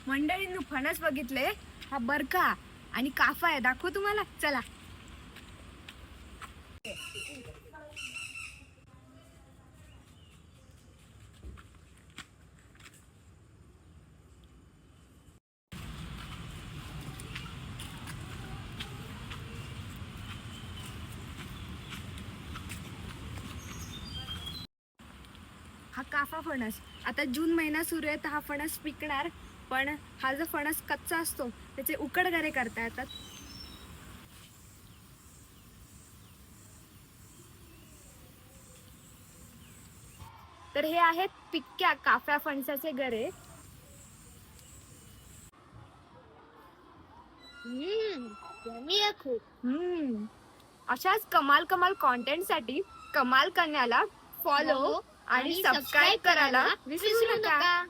मंडळींनो फणस बघितले, हा बरका आणि काफा आहे, दाखवू तुम्हाला, चला. हा काफा फणस, आता जून महिना सुरू आहे तर हा फणस पिकणार. पण हा जो फणस कच्चा असतो त्याचे उकड गरे करता येतात. तर हे आहेत पिक्क्या काफ्या फणसाचे गरे. यम्मी आहे खूप. अशाच कमाल कमाल कॉन्टेंट साठी कमाल कन्याला फॉलो आणि सबस्क्राईब करायला विसरू नका.